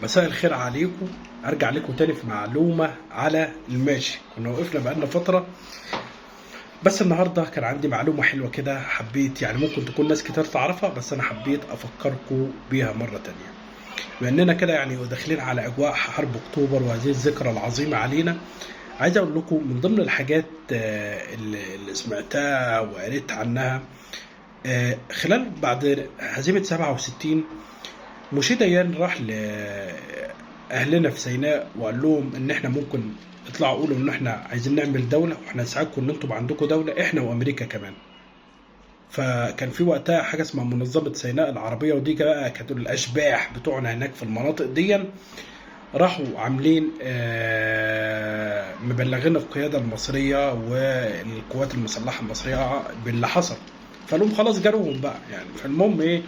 مساء الخير عليكم. ارجع لكم تاني في معلومة على الماشي. كنا وقفنا بقالنا فترة، بس النهاردة كان عندي معلومة حلوة كده، حبيت يعني ممكن تكون ناس كتير تعرفها، بس انا حبيت افكركم بيها مرة تانية. باننا كده يعني داخلين على اجواء حرب اكتوبر وهذه الذكرى العظيمة علينا. عايز اقول لكم من ضمن الحاجات اللي سمعتها وقريت عنها خلال بعد هزيمة 67. موشي ديان راح لأهلنا في سيناء وقال لهم إن إحنا ممكن اطلعوا قولوا إن إحنا عايزين نعمل دولة، وإحنا نساعدكم إن أنتم يبقى عندكم دولة، إحنا وأمريكا كمان. فكان في وقتها حاجة اسمها منظمة سيناء العربية، ودي بقى كانت الأشباح بتوعنا هناك في المناطق دي راحوا عاملين مبلغين القيادة المصرية والقوات المسلحة المصرية باللي حصل، فقالوا خلاص جاروهم بقى يعني. فالمهم إيه،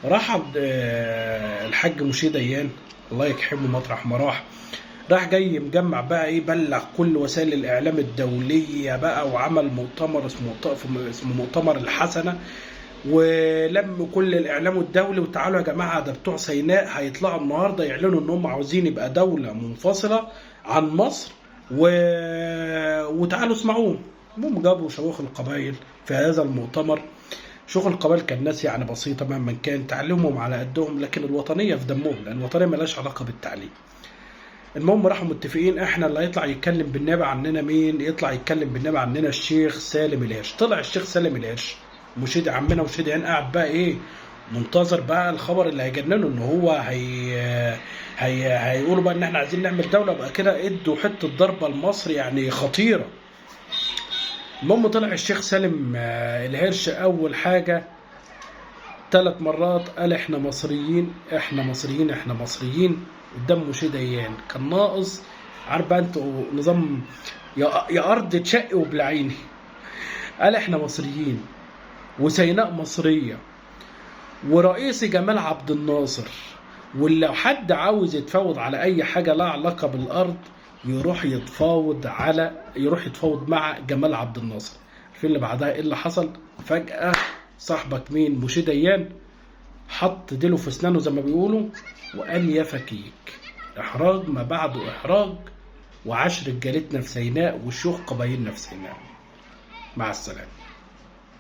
راح الحاج موشي ديان الله يكحمه مطرح ما راح جاي مجمع بقى ايه، بلغ كل وسائل الاعلام الدوليه بقى، وعمل مؤتمر اسمه مؤتمر الحسنه، ولم كل الاعلام الدولي وتعالوا يا جماعه ده بتوع سيناء هيطلعوا النهارده يعلنوا ان هم عاوزين يبقى دوله منفصله عن مصر وتعالوا اسمعوهم. المهم جابوا شيوخ القبائل في هذا المؤتمر. شيوخ القبائل كان ناس يعني بسيطه مهما كان تعليمهم على قدهم، لكن الوطنيه في دمهم، لان الوطنيه مالهاش علاقه بالتعليم. المهم راحوا متفقين احنا اللي هيطلع يتكلم بالنيابه عننا مين؟ يطلع يتكلم بالنيابه عننا الشيخ سالم الهرش. طلع الشيخ سالم الهرش، مشيد عمنا مشيد عين، قاعد بقى ايه، منتظر بقى الخبر اللي هيجننه ان هو هيقولوا بقى ان احنا عايزين نعمل دوله بقى كده، ادوا حته ضربه لمصر يعني خطيره. المهم طلع الشيخ سالم الهرش اول حاجه 3 مرات قال احنا مصريين احنا مصريين احنا مصريين قدام موشي ديان. كان ناقص، عارف بقى انتوا نظام يا ارض تشقي وبلعيني. قال احنا مصريين وسيناء مصريه ورئيسي جمال عبد الناصر، ولو حد عاوز يتفاوض على اي حاجه لها علاقه بالارض يروح يتفاوض مع جمال عبد الناصر. في اللي بعدها ايه اللي حصل؟ فجاه صاحبك مين؟ موشي ديان حط ديله في اسنانه زي ما بيقولوا وقال يا فكيك، احراج ما بعده احراج، وعاش رجالتنا في سيناء وشيوخ قبايلنا في سيناء. مع السلامه.